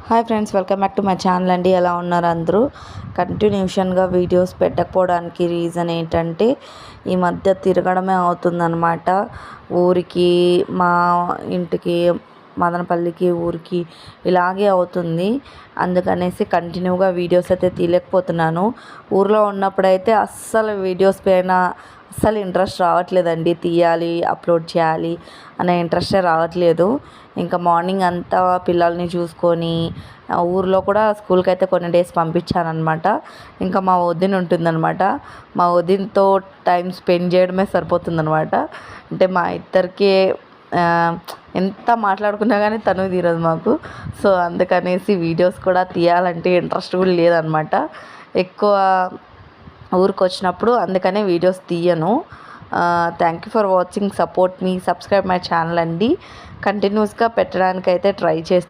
Hi friends, welcome back to my channel అండి. ఎలా ఉన్నారు అందరూ? కంటిన్యూషన్గా వీడియోస్ పెట్టకపోవడానికి రీజన్ ఏంటంటే ఈ మధ్య తిరగడమే అవుతుందన్నమాట. ఊరికి, మా ఇంటికి, మదనపల్లికి, ఊరికి ఇలాగే అవుతుంది. అందుకనేసి కంటిన్యూగా వీడియోస్ అయితే తీయలేకపోతున్నాను. ఊర్లో ఉన్నప్పుడైతే అస్సలు వీడియోస్ పైన అస్సలు ఇంట్రెస్ట్ రావట్లేదండి. తీయాలి, అప్లోడ్ చేయాలి అనే ఇంట్రెస్టే రావట్లేదు. ఇంకా మార్నింగ్ అంతా పిల్లల్ని చూసుకొని ఊర్లో కూడా స్కూల్కి అయితే కొన్ని డేస్ పంపించానమాట. ఇంకా మా వదిన ఉంటుందన్నమాట. మా వదినతో టైం స్పెండ్ చేయడమే సరిపోతుందన్నమాట. అంటే మా ఇద్దరికి ఎంత మాట్లాడుకున్నా కానీ తను తీరదు మాకు. సో అందుకనేసి వీడియోస్ కూడా తీయాలంటే ఇంట్రెస్ట్ కూడా లేదనమాట ఎక్కువ ఊరికి వచ్చినప్పుడు. అందుకనే వీడియోస్ తీయను. Thank you for watching, support me, subscribe my channel అండి. కంటిన్యూస్గా పెట్టడానికైతే ట్రై చేస్తాను.